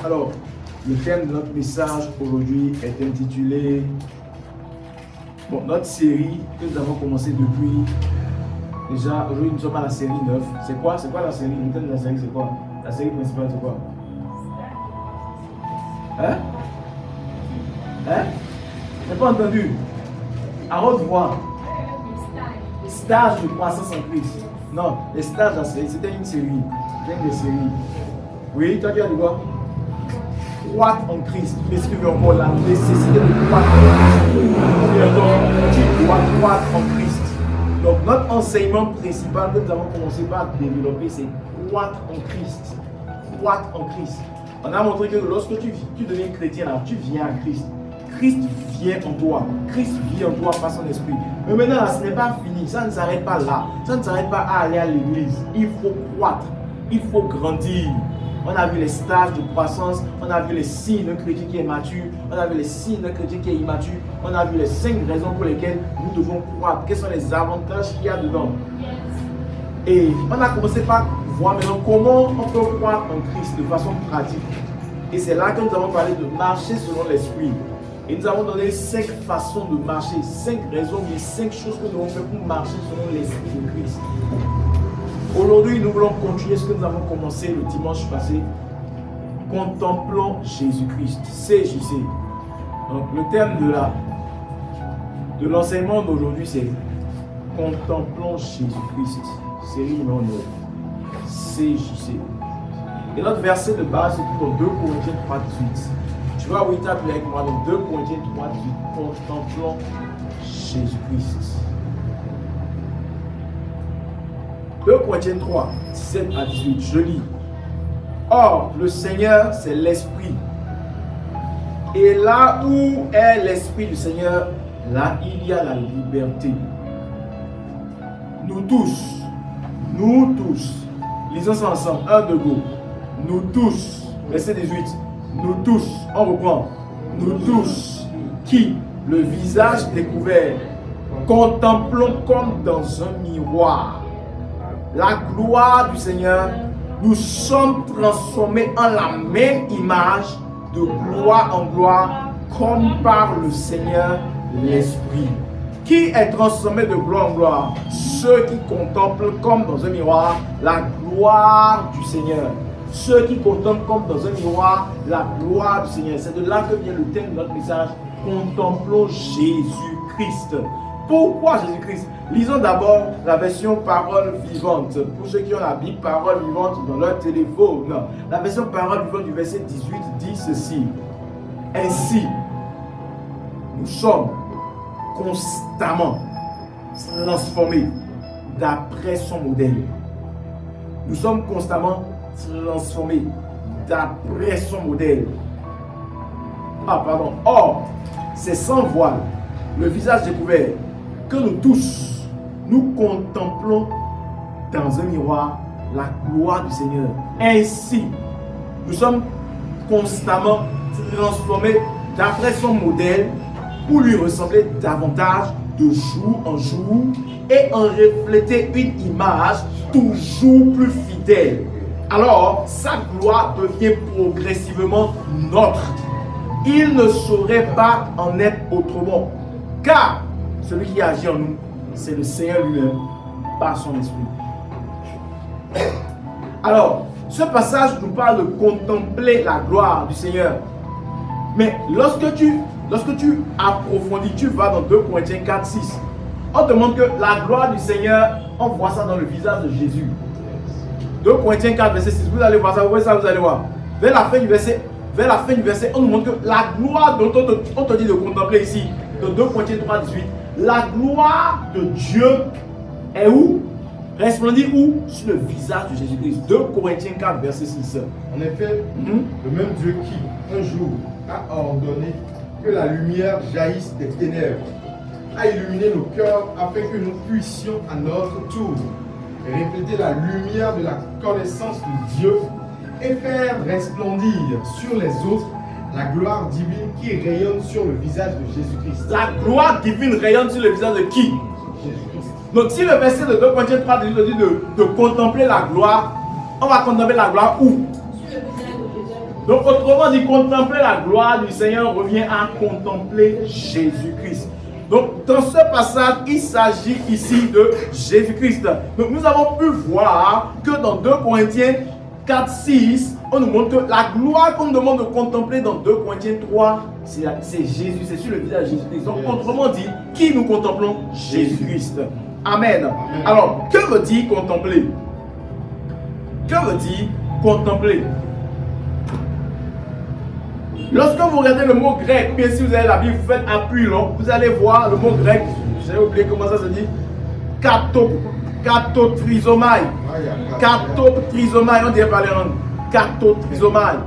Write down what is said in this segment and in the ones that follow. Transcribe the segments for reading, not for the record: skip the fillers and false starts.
Alors, le thème de notre message aujourd'hui est intitulé... Bon, notre série que nous avons commencé depuis... Déjà, aujourd'hui nous sommes à la série 9. C'est quoi la série? Le thème de la série c'est quoi? La série principale c'est quoi? J'ai pas entendu. À haute voix. Stage de croissance en Christ. Non, les stages, c'était une série. C'était une des séries. Oui, toi tu as dit quoi? Croître en Christ. Tu m'expliques encore la nécessité de croître en Christ. Tu dois croître en Christ. Donc notre enseignement principal que nous avons commencé par développer, c'est croître en Christ. Croître en Christ. On a montré que lorsque tu deviens chrétien, là, tu viens à Christ. Christ vient en toi. Christ vit en toi par son esprit. Mais maintenant, ce n'est pas fini. Ça ne s'arrête pas là. Ça ne s'arrête pas à aller à l'église. Il faut croître. Il faut grandir. On a vu les stages de croissance. On a vu les signes d'un chrétien qui est mature. On a vu les signes d'un chrétien qui est immature. On a vu les 5 raisons pour lesquelles nous devons croître. Quels sont les avantages qu'il y a dedans. Et on a commencé par voir maintenant comment on peut croître en Christ de façon pratique. Et c'est là que nous avons parlé de marcher selon l'esprit. Et nous avons donné 5 façons de marcher, 5 raisons, mais 5 choses que nous devons faire pour marcher selon l'esprit de Christ. Aujourd'hui, nous voulons continuer ce que nous avons commencé le dimanche passé. Contemplons Jésus-Christ, CJC. Donc le thème de l'enseignement d'aujourd'hui, c'est Contemplons Jésus-Christ. Série numéro 9. CJC. Et notre verset de base, c'est dans 2 Corinthiens 3, 18. Tu vas où il tape avec moi dans 2 Corinthiens 3, 18. Contemplons Jésus-Christ. 2 Corinthiens 3, 17 à 18. Je lis. Or, le Seigneur, c'est l'Esprit. Et là où est l'Esprit du Seigneur, là il y a la liberté. Nous tous, lisons ça ensemble. 1, 2, go. Nous tous, verset 18. Nous tous, on reprend. Nous tous, qui, le visage découvert, contemplons comme dans un miroir la gloire du Seigneur, nous sommes transformés en la même image de gloire en gloire, comme par le Seigneur l'Esprit. Qui est transformé de gloire en gloire? Ceux qui contemplent comme dans un miroir la gloire du Seigneur. Ceux qui contemplent comme dans un miroir la gloire du Seigneur. C'est de là que vient le thème de notre message. Contemplons Jésus-Christ. Pourquoi Jésus-Christ? Lisons d'abord la version parole vivante. Pour ceux qui ont la Bible parole vivante dans leur téléphone. La version parole vivante du verset 18 dit ceci. Ainsi, nous sommes constamment transformés d'après son modèle. Nous sommes constamment transformés d'après son modèle. Or, c'est sans voile, le visage découvert, que nous tous, nous contemplons dans un miroir la gloire du Seigneur. Ainsi, nous sommes constamment transformés d'après son modèle pour lui ressembler davantage de jour en jour et en refléter une image toujours plus fidèle. Alors, sa gloire devient progressivement notre. Il ne saurait pas en être autrement. Car celui qui agit en nous, c'est le Seigneur lui-même, par son esprit. Alors, ce passage nous parle de contempler la gloire du Seigneur. Mais lorsque tu approfondis, tu vas dans 2 Corinthiens 4, 6. On te montre que la gloire du Seigneur, on voit ça dans le visage de Jésus. 2 Corinthiens 4, verset 6. Vous allez voir ça, vous allez voir. Vers la fin du verset, on nous montre que la gloire dont on te dit de contempler ici, dans 2 Corinthiens 3, 18, la gloire de Dieu est où? Resplendit où? Sur le visage de Jésus-Christ. 2 Corinthiens 4, verset 6. En effet, le même Dieu qui, un jour, a ordonné que la lumière jaillisse des ténèbres, a illuminé nos cœurs afin que nous puissions à notre tour refléter la lumière de la connaissance de Dieu et faire resplendir sur les autres la gloire divine qui rayonne sur le visage de Jésus-Christ. La gloire divine rayonne sur le visage de qui? Jésus-Christ. Donc si le verset de 2 Corinthiens 3 nous dit de contempler la gloire, on va contempler la gloire où? Donc, autrement dit, contempler la gloire du Seigneur revient à contempler Jésus-Christ. Donc, dans ce passage, il s'agit ici de Jésus-Christ. Donc, nous avons pu voir que dans 2 Corinthiens 4, 6, on nous montre que la gloire qu'on nous demande de contempler dans 2 Corinthiens 3, c'est Jésus, c'est sur le visage de Jésus-Christ. Donc, autrement dit, qui nous contemplons? Jésus-Christ. Amen. Alors, que veut dire contempler? Que veut dire contempler? Lorsque vous regardez le mot grec, ou bien si vous avez la Bible, vous faites appui long, vous allez voir le mot grec, j'ai oublié comment ça se dit, katotrizomai. Katotrizomai, on dirait par les langues. Katotrizomai.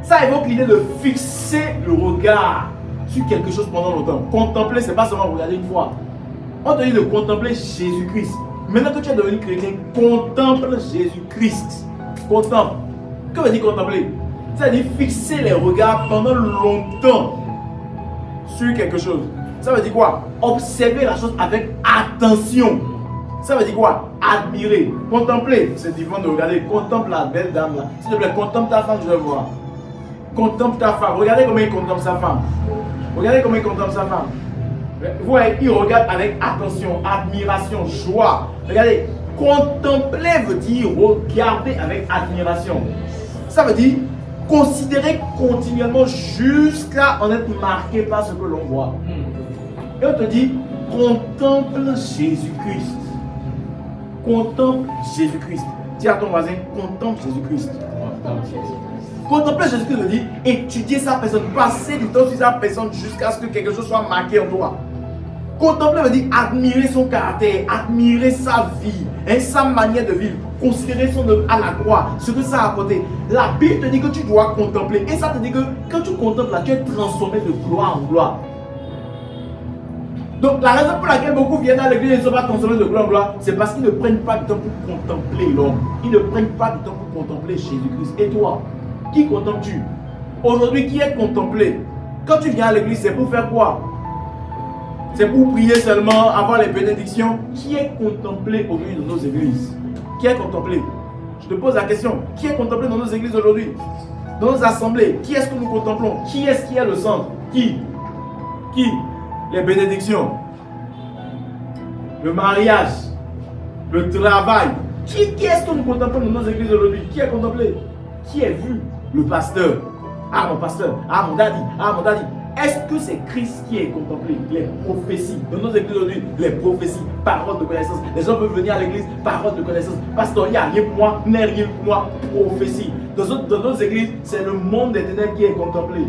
Ça évoque l'idée de fixer le regard sur quelque chose pendant longtemps. Contempler, c'est pas seulement regarder une fois. On te dit de contempler Jésus-Christ. Maintenant que tu es devenu chrétien, contemple Jésus-Christ. Contemple. Que veut dire contempler? C'est-à-dire fixer les regards pendant longtemps sur quelque chose. Ça veut dire quoi? Observer la chose avec attention. Ça veut dire quoi? Admirer. Contempler. C'est différent de regarder. Contemple la belle dame là. S'il te plaît, contemple ta femme, je vais voir. Contemple ta femme. Regardez comment il contemple sa femme. Regardez comment il contemple sa femme. Vous voyez, il regarde avec attention, admiration, joie. Regardez, contempler veut dire regarder avec admiration. Ça veut dire considérer continuellement jusqu'à en être marqué par ce que l'on voit. Et on te dit, contemple Jésus-Christ. Contemple Jésus-Christ. Dis à ton voisin, contemple Jésus-Christ. Contempler Jésus-Christ veut dire étudier sa personne, passer du temps sur sa personne jusqu'à ce que quelque chose soit marqué en toi. Contempler veut dire admirer son caractère, admirer sa vie, sa manière de vivre, considérer son œuvre à la croix, ce que ça a apporté. La Bible te dit que tu dois contempler, et ça te dit que quand tu contemples là, tu es transformé de gloire en gloire. Donc la raison pour laquelle beaucoup viennent à l'église et ne sont pas transformés de gloire en gloire, c'est parce qu'ils ne prennent pas du temps pour contempler l'homme. Ils ne prennent pas du temps pour contempler Jésus-Christ. Et toi, qui contemples-tu? Aujourd'hui, qui est contemplé? Quand tu viens à l'église, c'est pour faire quoi? C'est pour prier seulement, avoir les bénédictions. Qui est contemplé aujourd'hui dans nos églises? Qui est contemplé? Je te pose la question. Qui est contemplé dans nos églises aujourd'hui? Dans nos assemblées, qui est-ce que nous contemplons? Qui est-ce qui est le centre? Qui? Les bénédictions. Le mariage. Le travail. Qui est-ce que nous contemplons dans nos églises aujourd'hui? Qui est contemplé? Qui est vu? Le pasteur. Ah mon pasteur. Ah mon daddy. Ah mon daddy. Est-ce que c'est Christ qui est contemplé? Les prophéties. Dans nos églises aujourd'hui, les prophéties, paroles de connaissance. Les gens peuvent venir à l'église, paroles de connaissance. Pasteur, il n'y a rien pour moi, n'est rien pour moi, prophétie. Dans nos églises, c'est le monde des ténèbres qui est contemplé.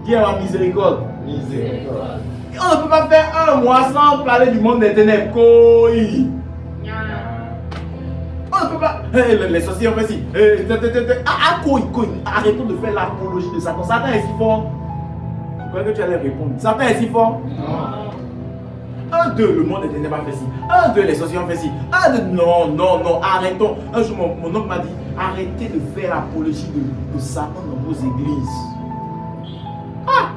Qui est en miséricorde. Miséricorde. On ne peut pas faire un mois sans parler du monde des ténèbres. Koi. On ne peut pas. Les sorciers ont fait ci. Arrêtons de faire l'apologie de Satan. Satan est si fort. Je crois que tu allais répondre. Satan est si fort? Non. 1, 2, le monde des ténèbres a fait ci. 1, 2, les sorciers ont fait ci. 1, 2, non, arrêtons. Un jour, mon oncle m'a dit, arrêtez de faire l'apologie de Satan dans vos églises. Ah!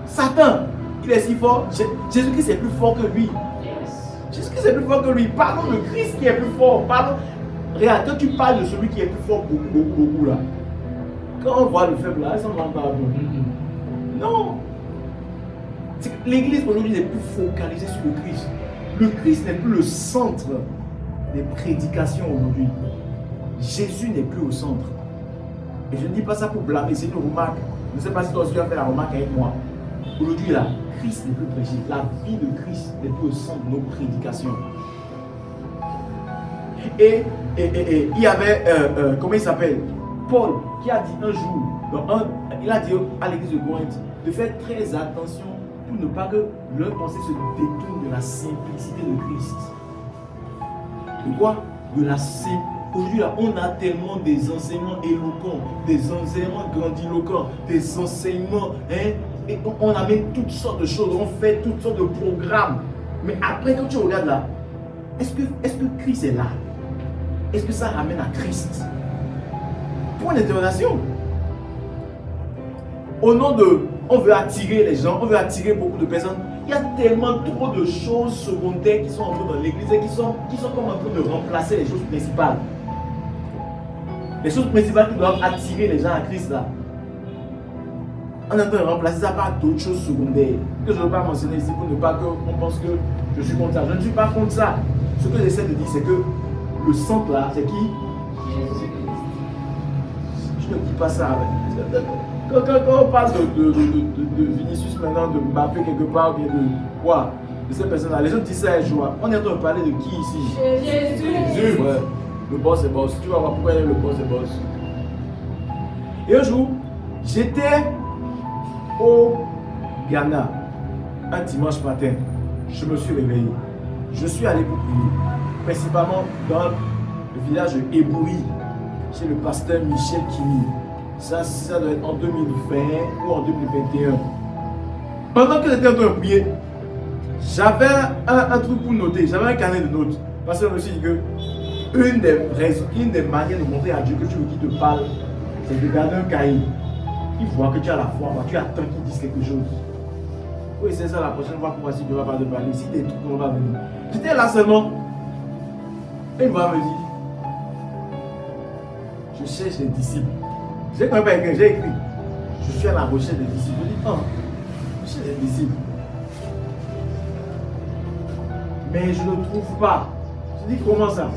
Satan, il est si fort. Jésus-Christ est plus fort que lui. Jésus-Christ est plus fort que lui. Parlons de Christ qui est plus fort. Regarde, quand tu parles de celui qui est plus fort, beaucoup là. Quand on voit le faible là, ça ne va pas. Non. L'église aujourd'hui n'est plus focalisée sur le Christ. Le Christ n'est plus le centre des prédications aujourd'hui. Jésus n'est plus au centre. Et je ne dis pas ça pour blâmer, c'est une remarque. Je ne sais pas si toi aussi tu as fait la remarque avec moi. Aujourd'hui là, Christ n'est plus prêché. La vie de Christ n'est plus au centre de nos prédications. Et il y avait, comment il s'appelle? Paul, qui a dit un jour, il a dit à l'église de Corinthe de faire très attention pour ne pas que leur pensée se détourne de la simplicité de Christ. De quoi? De la simplicité. Aujourd'hui, là, on a tellement des enseignements éloquents, des enseignements grandiloquents, des enseignements, et on amène toutes sortes de choses, on fait toutes sortes de programmes. Mais après, quand tu regardes là, est-ce que Christ est là? Est-ce que ça ramène à Christ? Point d'interrogation. Au nom de, on veut attirer les gens, on veut attirer beaucoup de personnes. Il y a tellement trop de choses secondaires qui sont entrées dans l'église et qui sont comme en train de remplacer les choses principales. Les choses principales qui doivent attirer les gens à Christ là. On est en train de remplacer ça par d'autres choses secondaires que je ne veux pas mentionner ici pour ne pas qu'on pense que je suis contre ça. Je ne suis pas contre ça. Ce que j'essaie de dire, c'est que le centre là, c'est qui? Je ne dis pas ça. Quand on parle de Vinicius maintenant, de Mbappé quelque part, ou bien de quoi? De cette personne-là, les autres disent ça et joie. On est en train de parler de qui ici? Jésus. Ouais. Le boss est boss. Tu vas voir pourquoi il est le boss est boss. Et un jour, j'étais au Ghana, un dimanche matin. Je me suis réveillé. Je suis allé pour prier, principalement dans le village de Ebouri, chez le pasteur Michel Kimi. Ça doit être en 2020 ou en 2021. Pendant que j'étais en train de prier, j'avais un truc pour noter, j'avais un carnet de notes. Parce que je me suis dit que une des manières de montrer à Dieu que tu veux qu'il te parle, c'est de garder un cahier. Il voit que tu as la foi, tu attends qu'il dise quelque chose. Oui, c'est ça la prochaine fois qu'on va si Dieu va pas te parler. Si des trucs on va venir. J'étais là seulement. Et il va me dire, je cherche des disciples. J'ai quand même pas écrit, j'ai écrit. Je suis à la recherche des disciples. Je dis, oh, je cherche des disciples. Mais je ne trouve pas. Je dis, comment ça?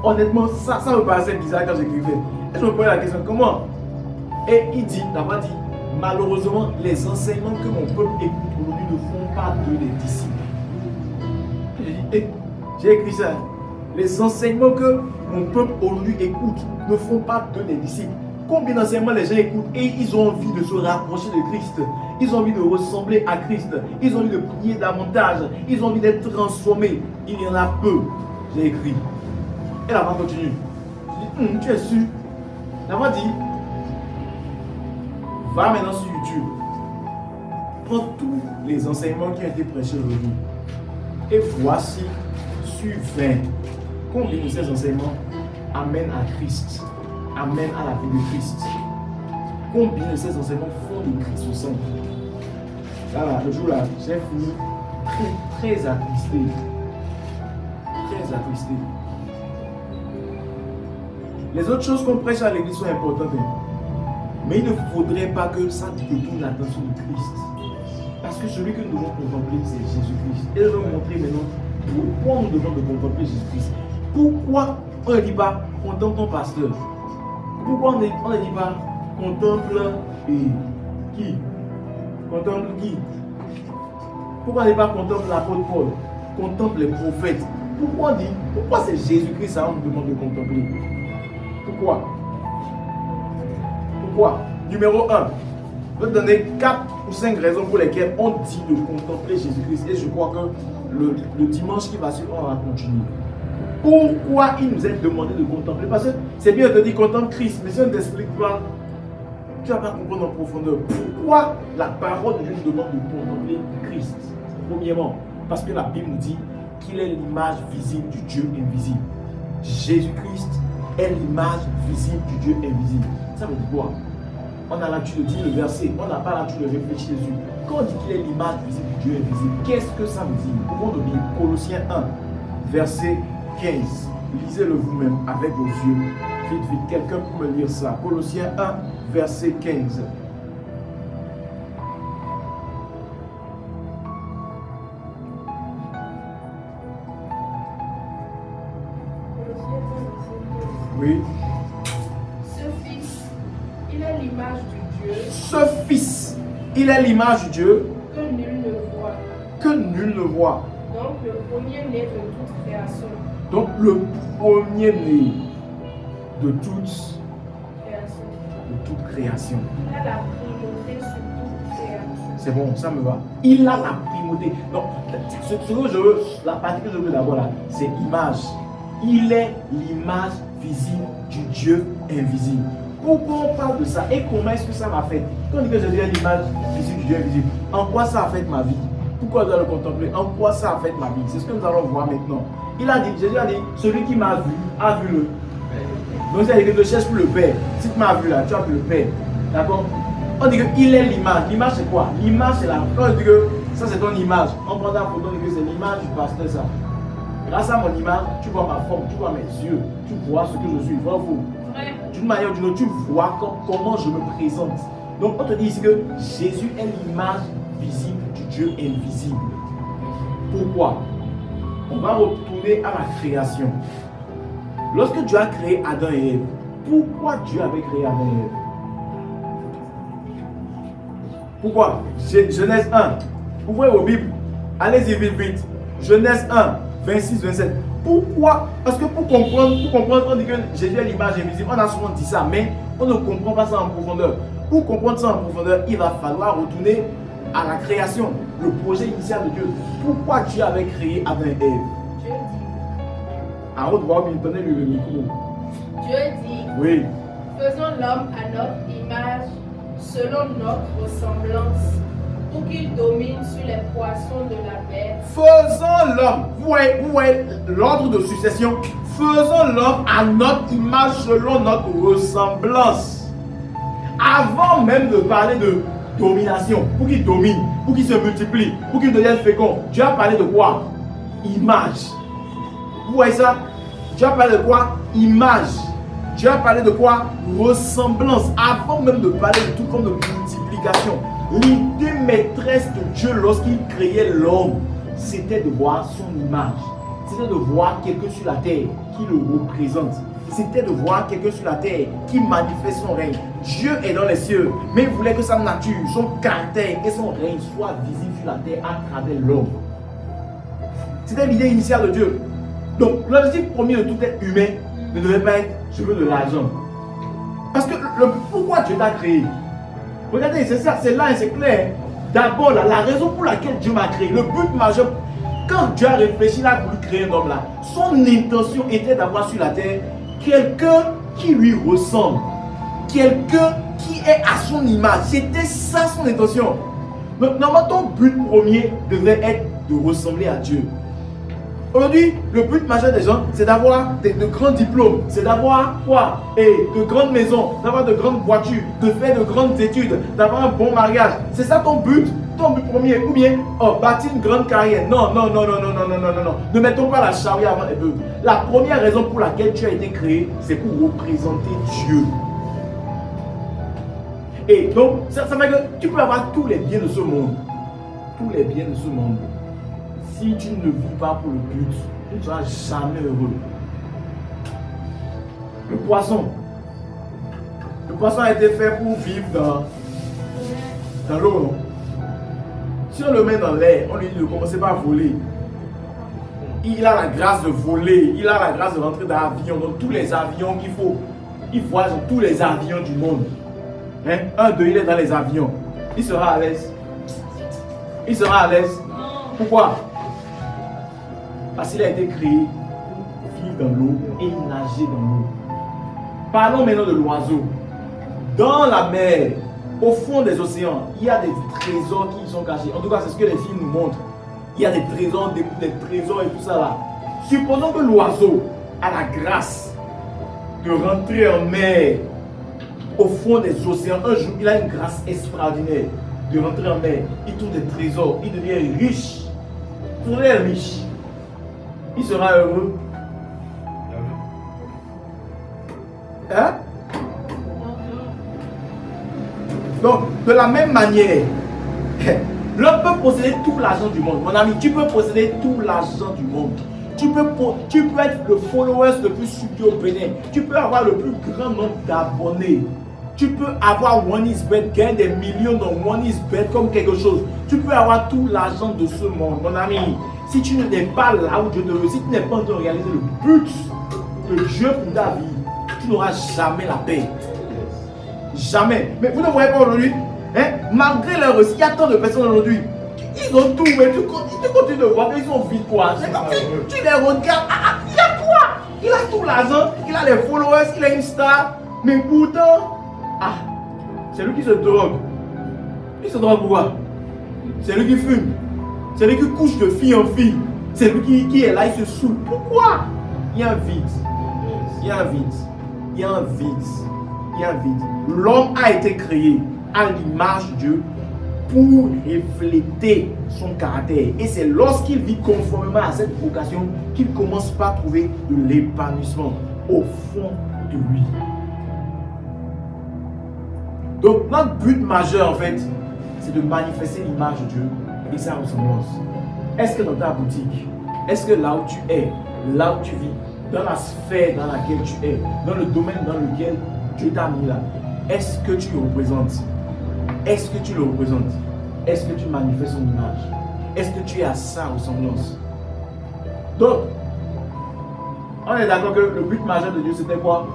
Honnêtement, ça me paraissait bizarre quand j'écrivais. Et je me posais la question, comment? Et il dit, là-bas dit, malheureusement, les enseignements que mon peuple écoute aujourd'hui ne font pas d'eux des disciples. J'ai dit, j'ai écrit ça. Les enseignements que mon peuple aujourd'hui écoute ne font pas d'eux des disciples. Combien d'enseignements les gens écoutent et ils ont envie de se rapprocher de Christ. Ils ont envie de ressembler à Christ. Ils ont envie de prier davantage. Ils ont envie d'être transformés. Il y en a peu. J'ai écrit. Et la voix continue. Je dis, tu es sûr? La voix dit, va maintenant sur YouTube. Prends tous les enseignements qui ont été prêchés aujourd'hui. Et voici sur 20. Combien de ces enseignements amènent à Christ, amènent à la vie de Christ? Combien de ces enseignements font de Christ au centre? Là, le jour là, j'ai fini très attristé. Très attristé. Les autres choses qu'on prêche à l'église sont importantes. Mais il ne faudrait pas que ça détourne l'attention de Christ. Parce que celui que nous devons contempler, c'est Jésus-Christ. Et je vais vous montrer maintenant pourquoi nous devons contempler Jésus-Christ. Pourquoi on ne dit pas contemple ton pasteur? Pourquoi on ne dit pas contemple qui? Contemple qui? Pourquoi on ne dit pas contemple l'apôtre Paul? Contemple les prophètes. Pourquoi on dit? Pourquoi c'est Jésus-Christ ça on nous demande de contempler? Pourquoi? Pourquoi? Numéro 1. Je vais te donner 4 ou 5 raisons pour lesquelles on dit de contempler Jésus-Christ. Et je crois que le dimanche qui va suivre, on va continuer. Pourquoi il nous est demandé de contempler? Parce que c'est bien de te dire contemple Christ, mais si on ne t'explique pas, tu ne vas pas comprendre en profondeur. Pourquoi la parole de Dieu nous demande de contempler Christ? Premièrement, parce que la Bible nous dit qu'il est l'image visible du Dieu invisible. Jésus-Christ est l'image visible du Dieu invisible. Ça veut dire quoi? On a l'habitude de dire le verset, on n'a pas l'habitude de réfléchir dessus. Quand on dit qu'il est l'image visible du Dieu invisible, qu'est-ce que ça veut dire? Pouvons nous lire Colossiens 1, verset 15. Lisez-le vous-même avec vos yeux. Vite, vite, quelqu'un peut me lire ça. Colossiens 1, verset 15. Oui. Ce Fils, il est l'image du Dieu. Ce Fils, il est l'image du Dieu Que nul ne voit. que nul ne voit. Donc le premier-né de toute création. Donc le premier-né de toute création. Il a la primauté sur toute création. C'est bon, ça me va. Il a la primauté. Donc, ce que je veux, la partie que je veux d'abord là, c'est image. Il est l'image visible du Dieu invisible. Pourquoi on parle de ça et comment est-ce que ça m'a fait? Quand on dit que Jésus est l'image visible du Dieu invisible, en quoi ça affecte ma vie? Pourquoi je dois le contempler? En quoi ça affecte ma vie? C'est ce que nous allons voir maintenant. Il a dit, Jésus a dit, celui qui m'a vu, a vu le. Donc il dit que je cherche pour le Père. Si tu m'as vu là, tu as vu le Père. D'accord? On dit qu'il est l'image. L'image c'est quoi? L'image c'est la. Quand on dit que ça c'est ton image, on prend ta photo, on dit que c'est l'image du pasteur ça. Grâce à mon image, tu vois ma forme, tu vois mes yeux, tu vois ce que je suis. Vrai ou faux? D'une manière ou d'une autre, tu vois comment je me présente. Donc, on te dit ici que Jésus est l'image visible du Dieu invisible. Pourquoi? On va retourner à la création. Lorsque Dieu a créé Adam et Ève, pourquoi Dieu avait créé Adam et Ève? Pourquoi? Genèse 1. Ouvrez vos Bibles. Allez-y vite. Genèse 1, 26, 27. Pourquoi? Parce que pour comprendre, on dit que Jésus est l'image invisible. On a souvent dit ça, mais on ne comprend pas ça en profondeur. Pour comprendre ça en profondeur, il va falloir retourner à la création, le projet initial de Dieu. Pourquoi Dieu avait créé Adam et Ève? Dieu dit. En haut, donnez-lui le micro. Dieu dit. Oui. Faisons l'homme à notre image, selon notre ressemblance, pour qu'il domine sur les poissons de la mer. Faisons l'homme. Vous voyez l'ordre de succession. Faisons l'homme à notre image, selon notre ressemblance. Avant même de parler de domination, pour qu'il domine, pour qu'il se multiplie, pour qu'il devienne fécond, Dieu a parlé de quoi? Image. Vous voyez ça? Dieu a parlé de quoi? Image. Dieu a parlé de quoi? Ressemblance. Avant même de parler de toute forme de multiplication. L'idée maîtresse de Dieu lorsqu'il créait l'homme, c'était de voir son image. C'était de voir quelqu'un sur la terre qui le représente. C'était de voir quelqu'un sur la terre qui manifeste son règne. Dieu est dans les cieux, mais il voulait que sa nature, son caractère et son règne soient visibles sur la terre à travers l'homme. C'était l'idée initiale de Dieu. Donc, l'objectif premier de tout être humain ne devait pas être je veux de l'argent. Parce que pourquoi Dieu t'a créé? Regardez, c'est ça, c'est là et c'est clair. D'abord, la raison pour laquelle Dieu m'a créé, le but majeur, quand Dieu a réfléchi, il a voulu créer un homme là, son intention était d'avoir sur la terre quelqu'un qui lui ressemble, quelqu'un qui est à son image. C'était ça son intention. Donc, normalement, ton but premier devait être de ressembler à Dieu. Aujourd'hui, le but majeur des gens, c'est d'avoir de grands diplômes, c'est d'avoir quoi? Et de grandes maisons, d'avoir de grandes voitures, de faire de grandes études, d'avoir un bon mariage. C'est ça ton but premier. Ou bien, bâtir une grande carrière. Non. Ne mettons pas la charrue avant les bœufs. La première raison pour laquelle tu as été créé, c'est pour représenter Dieu. Et donc, ça fait que tu peux avoir tous les biens de ce monde. Tous les biens de ce monde. Si tu ne vis pas pour le but, tu ne seras jamais heureux. Le poisson a été fait pour vivre dans l'eau. Non? Si on le met dans l'air, on lui dit de commencer par voler. Il a la grâce de voler, il a la grâce de rentrer dans l'avion, dans tous les avions qu'il faut. Il voyage dans tous les avions du monde. Hein? Il est dans les avions. Il sera à l'aise. Pourquoi? Parce qu'il a été créé pour vivre dans l'eau et nager dans l'eau. Parlons maintenant de l'oiseau. Dans la mer, au fond des océans, il y a des trésors qui y sont cachés. En tout cas, c'est ce que les films nous montrent. Il y a des trésors et tout ça là. Supposons que l'oiseau a la grâce de rentrer en mer, au fond des océans. Un jour, il a une grâce extraordinaire de rentrer en mer. Il trouve des trésors, il devient riche. Il sera heureux. Hein? Donc, de la même manière, l'homme peut posséder tout l'argent du monde. Mon ami, tu peux posséder tout l'argent du monde. Tu peux être le follower le plus suivi au Bénin. Tu peux avoir le plus grand nombre d'abonnés. Tu peux avoir OneIsBet, gagner des millions dans OneIsBet comme quelque chose. Tu peux avoir tout l'argent de ce monde. Mon ami, si tu n'es pas là où Dieu te veut, si tu n'es pas en train de réaliser le but de Dieu pour ta vie, tu n'auras jamais la paix. Jamais. Mais vous ne voyez pas aujourd'hui, hein? Malgré leur réussite, il y a tant de personnes aujourd'hui. Ils ont tout, mais tu continues de voir qu'ils sont vides quoi. C'est comme si tu les regardes. Il a quoi? Il a tout l'argent, il a les followers, il a une star. Mais pourtant, c'est lui qui se drogue. Il se drogue pourquoi? C'est lui qui fume. C'est lui qui couche de fille en fille. C'est lui qui est là, il se saoule. Pourquoi? Il y a un vide. Il y a un vide. Il y a un vide. Il y a un vide. L'homme a été créé à l'image de Dieu pour refléter son caractère. Et c'est lorsqu'il vit conformément à cette vocation qu'il commence par trouver de l'épanouissement au fond de lui. Donc notre but majeur en fait, c'est de manifester l'image de Dieu et sa ressemblance. Est-ce que dans ta boutique, est-ce que là où tu es, là où tu vis, dans la sphère dans laquelle tu es, dans le domaine dans lequel Dieu t'a mis là, est-ce que tu le représentes? Est-ce que tu le représentes? Est-ce que tu manifestes son image? Est-ce que tu es à sa ressemblance? Donc, on est d'accord que le but majeur de Dieu c'était quoi?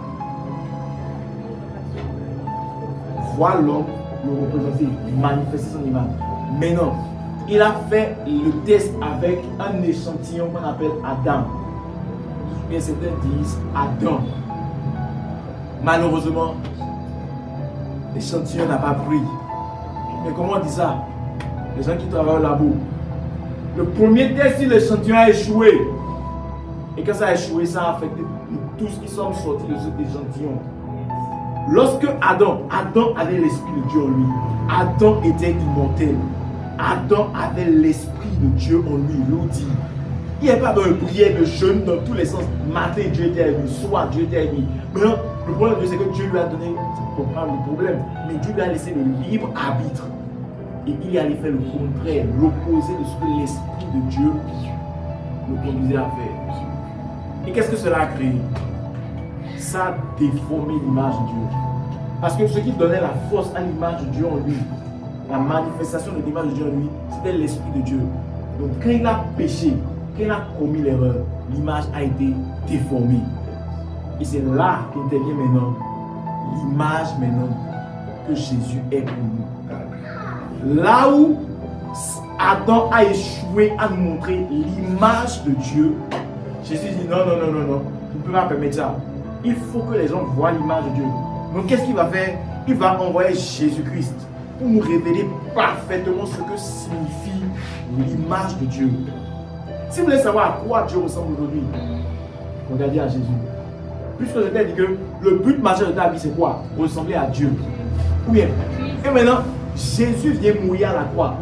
Voir l'homme, le représenter, manifester son image. Mais non, il a fait le test avec un échantillon qu'on appelle Adam. Et certains disent Adam. Malheureusement, l'échantillon n'a pas pris. Mais comment on dit ça? Les gens qui travaillent au labo. Le premier test, si l'échantillon a échoué, et quand ça a échoué, ça a affecté tous qui sont sortis de cet échantillon. Lorsque Adam avait l'esprit de Dieu en lui, Adam était immortel. Adam avait l'esprit de Dieu en lui, l'eau dit. Il n'y avait pas de prière, de jeûne dans tous les sens. Matin, Dieu était avec lui, soir, Dieu était avec lui. Maintenant, le problème de Dieu, c'est que Dieu lui a donné, c'est pas le problème, mais Dieu lui a laissé le libre arbitre. Et il allait faire le contraire, l'opposé de ce que l'esprit de Dieu le conduisait à faire. Et qu'est-ce que cela a créé? Ça a déformé l'image de Dieu. Parce que ce qui donnait la force à l'image de Dieu en lui, la manifestation de l'image de Dieu en lui, c'était l'esprit de Dieu. Donc quand il a péché, quand il a commis l'erreur, l'image a été déformée. Et c'est là qu'intervient maintenant l'image maintenant que Jésus est pour nous. Là où Adam a échoué à nous montrer l'image de Dieu, Jésus dit non, je ne peux pas permettre ça. Il faut que les gens voient l'image de Dieu. Donc qu'est-ce qu'il va faire? Il va envoyer Jésus-Christ pour nous révéler parfaitement ce que signifie l'image de Dieu. Si vous voulez savoir à quoi Dieu ressemble aujourd'hui, regardez à Jésus. Puisque je t'ai dit que le but majeur de ta vie c'est quoi? Ressembler à Dieu. Ou bien. Et maintenant, Jésus vient mourir à la croix.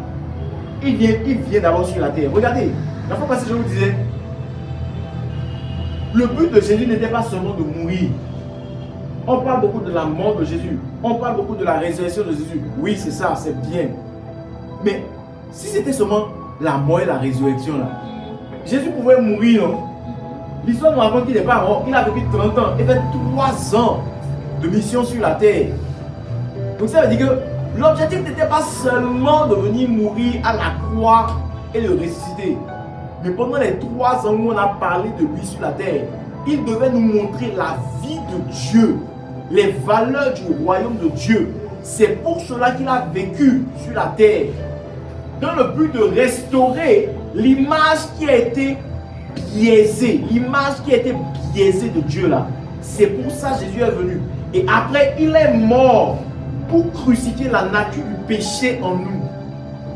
Il vient d'abord sur la terre. Regardez, la fois passée je vous disais, le but de Jésus n'était pas seulement de mourir. On parle beaucoup de la mort de Jésus. On parle beaucoup de la résurrection de Jésus. Oui, c'est ça, c'est bien. Mais si c'était seulement la mort et la résurrection là, Jésus pouvait mourir, non? L'histoire nous raconte qu'il n'est pas mort. Il a vécu 30 ans. Il fait 3 ans de mission sur la terre. Donc ça veut dire que l'objectif n'était pas seulement de venir mourir à la croix et le ressusciter. Mais pendant les 3 ans où on a parlé de lui sur la terre, il devait nous montrer la vie de Dieu, les valeurs du royaume de Dieu. C'est pour cela qu'il a vécu sur la terre, dans le but de restaurer l'image qui a été biaisée, de Dieu là. C'est pour ça que Jésus est venu. Et après, il est mort pour crucifier la nature du péché en nous.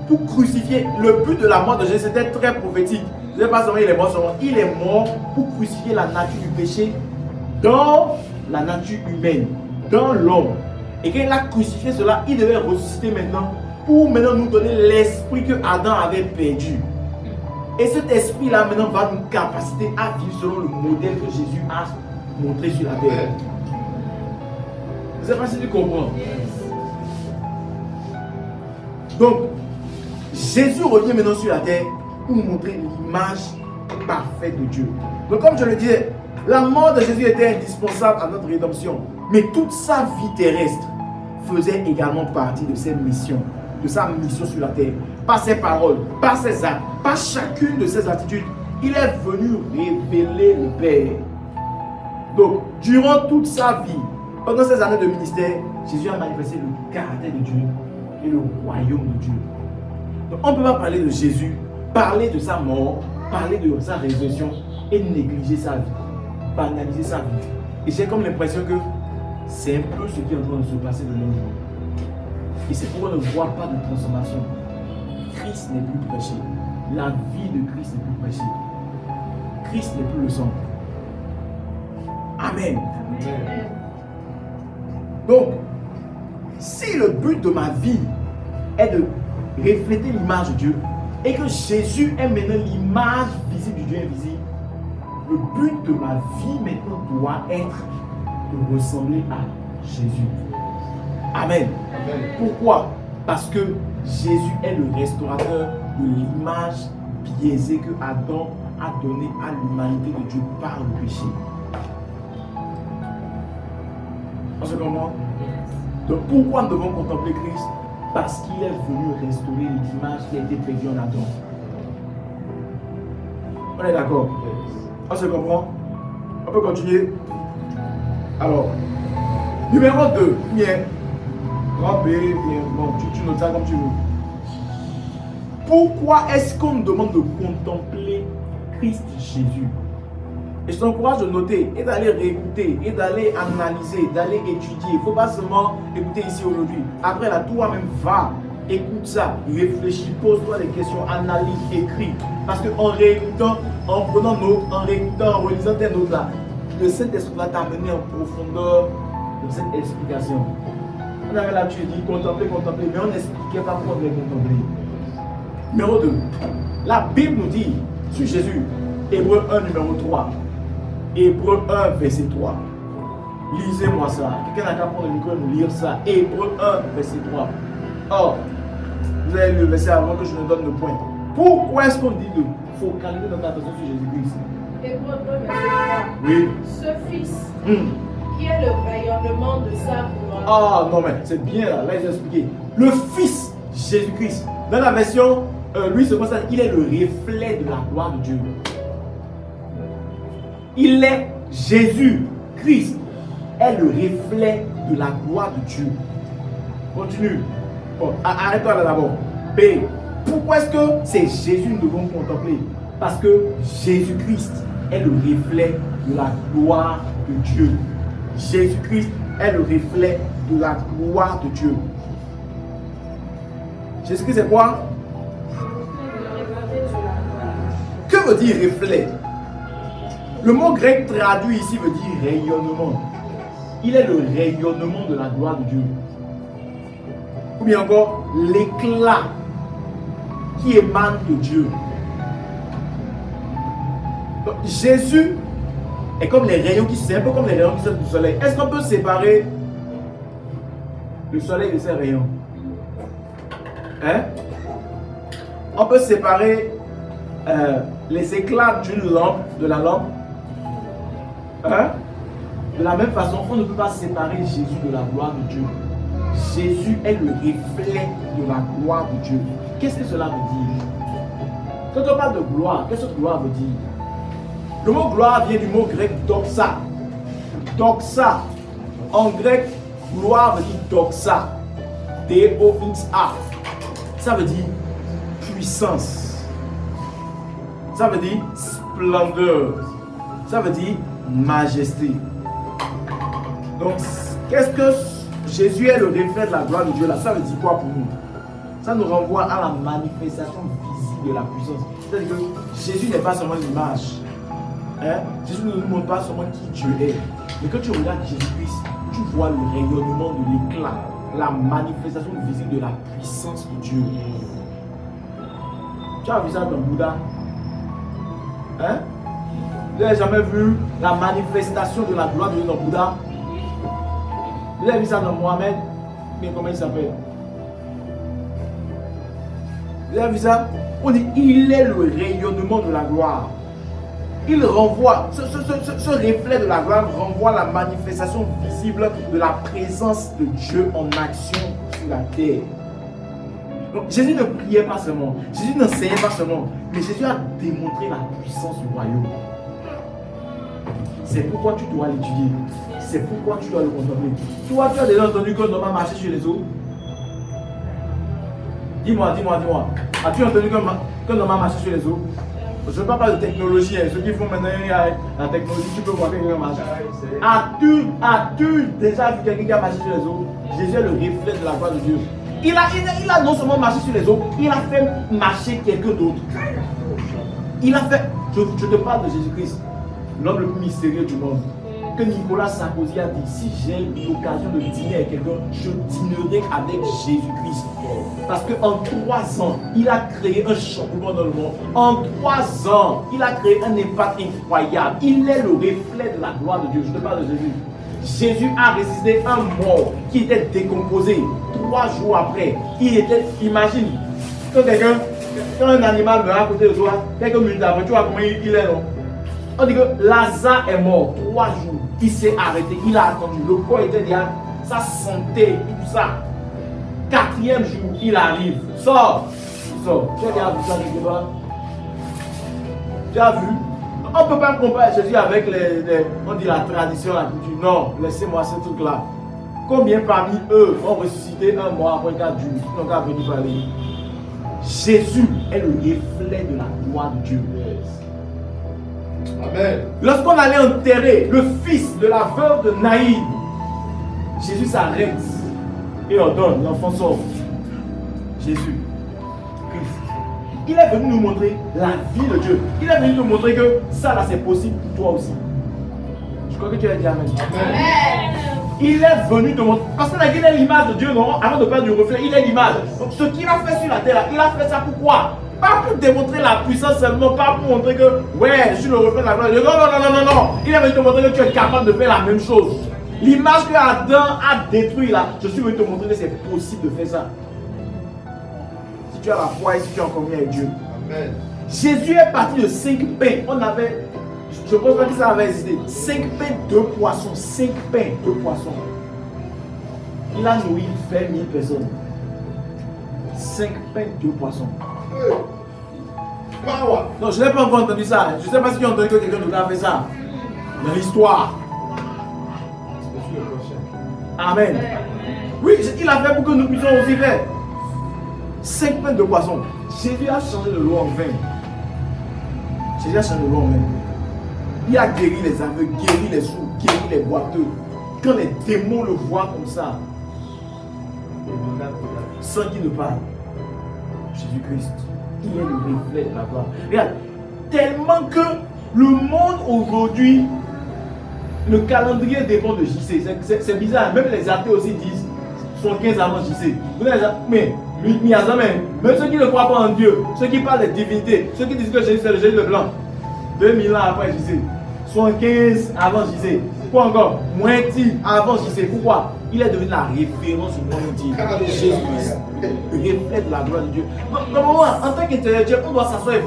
Pour crucifier, le but de la mort de Jésus, c'était très prophétique. Ce n'est pas seulement il est mort, il est mort pour crucifier la nature du péché dans la nature humaine, dans l'homme. Et quand il a crucifié cela, il devait ressusciter maintenant pour maintenant nous donner l'esprit que Adam avait perdu. Et cet esprit-là maintenant va nous capaciter à vivre selon le modèle que Jésus a montré sur la terre. Je ne sais pas si tu comprends. Donc, Jésus revient maintenant sur la terre pour nous montrer l'image parfaite de Dieu. Donc comme je le disais, la mort de Jésus était indispensable à notre rédemption. Mais toute sa vie terrestre faisait également partie de cette mission, de sa mission sur la terre. Par ses paroles, par ses actes, par chacune de ses attitudes, il est venu révéler le Père. Donc, durant toute sa vie, pendant ces années de ministère, Jésus a manifesté le caractère de Dieu et le royaume de Dieu. Donc, on ne peut pas parler de Jésus, parler de sa mort, parler de sa résurrection et négliger sa vie, banaliser sa vie. Et j'ai comme l'impression que c'est un peu ce qui est en train de se passer de nos jours. Et c'est pourquoi on ne voit pas de transformation. Christ n'est plus prêché. La vie de Christ n'est plus prêchée. Christ n'est plus le centre. Amen. Amen. Donc, si le but de ma vie est de refléter l'image de Dieu et que Jésus est maintenant l'image visible du Dieu invisible, le but de ma vie maintenant doit être de ressembler à Jésus. Amen. Amen. Pourquoi? Parce que Jésus est le restaurateur de l'image biaisée que Adam a donnée à l'humanité de Dieu par le péché. On se comprend? Donc pourquoi nous devons contempler Christ? Parce qu'il est venu restaurer l'image qui a été perdue en Adam. On est d'accord? On se comprend? On peut continuer? Alors, numéro 2, bien, grand B, bien, bon, tu notes ça comme tu veux. Pourquoi est-ce qu'on nous demande de contempler Christ Jésus? Et je t'encourage de noter et d'aller réécouter et d'aller analyser, d'aller étudier. Il ne faut pas seulement écouter ici aujourd'hui. Après là, toi-même va, écoute ça, réfléchis, pose-toi des questions, analyse, écris. Parce qu'en réécoutant, en prenant note, en réécoutant, en relisant tes notes là, le Saint-Esprit va t'amener en profondeur de cette explication. On avait là, tu dis contempler, contempler, mais on n'expliquait pas pourquoi on devait contempler. Numéro 2, la Bible nous dit sur Jésus, Hébreu 1, numéro 3. Hébreu 1, verset 3. Lisez-moi ça. Quelqu'un n'a qu'à prendre le micro et nous lire ça. Hébreu 1, verset 3. Or, vous avez le verset avant que je ne donne le point. Pourquoi est-ce qu'on dit de focaliser notre attention sur Jésus-Christ? Hébreu 2, verset 3. Oui. Ce Fils, qui est le rayonnement de sa gloire. Ah non, mais c'est bien là, je vais expliquer. Le Fils Jésus-Christ. Dans la version, lui, c'est comme ça, il est le reflet de la gloire de Dieu. Il est Jésus-Christ, est le reflet de la gloire de Dieu. Continue. Bon, arrête-toi là d'abord. B. Pourquoi est-ce que c'est Jésus que nous devons contempler? Parce que Jésus-Christ est le reflet de la gloire de Dieu. Jésus-Christ est le reflet de la gloire de Dieu. Jésus-Christ c'est quoi? Que veut dire reflet? Le mot grec traduit ici veut dire rayonnement. Il est le rayonnement de la gloire de Dieu. Ou bien encore, l'éclat qui émane de Dieu. Donc, Jésus est comme les rayons qui sortent, un peu comme les rayons qui sortent du soleil. Est-ce qu'on peut séparer le soleil de ses rayons? Hein? On peut séparer les éclats d'une lampe, de la lampe. Hein? De la même façon, on ne peut pas séparer Jésus de la gloire de Dieu. Jésus est le reflet de la gloire de Dieu. Qu'est-ce que cela veut dire? Quand on parle de gloire, qu'est-ce que gloire veut dire? Le mot gloire vient du mot grec doxa. Doxa. En grec, gloire veut dire doxa. D-O-X-A. Ça veut dire puissance. Ça veut dire splendeur. Ça veut dire majesté. Donc, qu'est-ce que Jésus est le reflet de la gloire de Dieu là? Ça veut dire quoi pour nous? Ça nous renvoie à la manifestation visible de la puissance. C'est-à-dire que Jésus n'est pas seulement l'image. Hein? Jésus ne nous montre pas seulement qui Dieu est. Mais quand tu regardes Jésus-Christ, tu vois le rayonnement de l'éclat, la manifestation visible de la puissance de Dieu. Tu as vu ça dans Bouddha? Hein? Vous n'avez jamais vu la manifestation de la gloire de Dieu dans Bouddha? Vous avez vu ça dans Mohamed? Mais comment il s'appelle? Vous avez vu ça? On dit il est le rayonnement de la gloire. Il renvoie, ce reflet de la gloire renvoie la manifestation visible de la présence de Dieu en action sur la terre. Donc Jésus ne priait pas seulement, Jésus n'enseignait pas seulement, mais Jésus a démontré la puissance du royaume. C'est pourquoi tu dois l'étudier. C'est pourquoi tu dois le contempler. Toi, tu as déjà entendu qu'un homme a marché sur les eaux? Dis-moi. As-tu entendu qu'un homme a marché sur les eaux? Je ne parle pas de technologie. Ceux qui font maintenant la technologie, tu peux voir quelqu'un marcher. As-tu déjà vu quelqu'un qui a marché sur les eaux? Jésus est le reflet de la gloire de Dieu. Il a non seulement marché sur les eaux, il a fait marcher quelqu'un d'autre. Il a fait. Je te parle de Jésus-Christ, l'homme le plus mystérieux du monde. que Nicolas Sarkozy a dit, si j'ai l'occasion de dîner avec quelqu'un, je dînerai avec Jésus-Christ. Parce qu'en 3 ans, il a créé un chamboulement dans le monde. En 3 ans, il a créé un impact incroyable. Il est le reflet de la gloire de Dieu. Je te parle de Jésus. Jésus a ressuscité un mort qui était décomposé. 3 jours après, il était, imagine, quand un animal meurt à côté de toi, quelques minutes après, tu vois comment il est, non? On dit que Lazare est mort 3 jours. Il s'est arrêté, il a attendu. Le corps était déjà, sa santé, tout ça. 4e jour, il arrive. Sors. Sors. Tu as déjà vu ça quelque part? Tu as vu? On ne peut pas comparer Jésus avec on dit la tradition, la culture. Non, laissez-moi ce truc-là. Combien parmi eux ont ressuscité un mois après 4 jours? Ils n'ont qu'à venir parler. Jésus est le reflet de la gloire de Dieu. Amen. Lorsqu'on allait enterrer le fils de la veuve de Naïm, Jésus s'arrête et ordonne, l'enfant sort. Jésus, Christ. Il est venu nous montrer la vie de Dieu. Il est venu nous montrer que ça là c'est possible pour toi aussi. Je crois que tu as dit Amen. Amen. Il est venu te montrer. Parce qu'il est l'image de Dieu, non? Avant de perdre du reflet, il est l'image. Donc ce qu'il a fait sur la terre, il a fait ça pourquoi? Pas pour démontrer la puissance seulement, pas pour montrer que, ouais, je suis le reflet de la gloire de Dieu. Non. Il est venu te montrer que tu es capable de faire la même chose. L'image que Adam a détruit là, je suis venu te montrer que c'est possible de faire ça. Si tu as la foi et si tu es en communion avec Dieu. Amen. Jésus est parti de 5 pains. On avait, je ne pense pas que ça avait existé. 5 pains, 2 poissons. 5 pains, 2 poissons. Il a nourri 20 000 personnes. 5 pains, 2 poissons. Non, je n'ai pas encore entendu ça. Je ne sais pas si tu as entendu que quelqu'un d'autre a fait ça. Dans l'histoire. Amen. Oui, il a fait pour que nous puissions aussi faire. 5 pains de poisson. Jésus a changé de l'eau en vin. Jésus a changé de l'eau en vin. Il a guéri les aveugles, guéri les sourds, guéri les boiteux. Quand les démons le voient comme ça, sans qu'il ne parle, Jésus-Christ, il est le reflet de la gloire. Regarde, tellement que le monde aujourd'hui, le calendrier dépend de JC. C'est bizarre, même les athées aussi disent 75 avant JC. Mais même ceux qui ne croient pas en Dieu, ceux qui parlent des divinités, ceux qui disent que Jésus c'est le Jésus le blanc, 2000 ans après JC, 75 avant JC, quoi encore, moitié avant JC. Pourquoi? Il est devenu la référence du monde entier. Jésus-Christ, le reflet de la gloire de Dieu. Donc, en tant qu'intellectuel, on doit s'asseoir et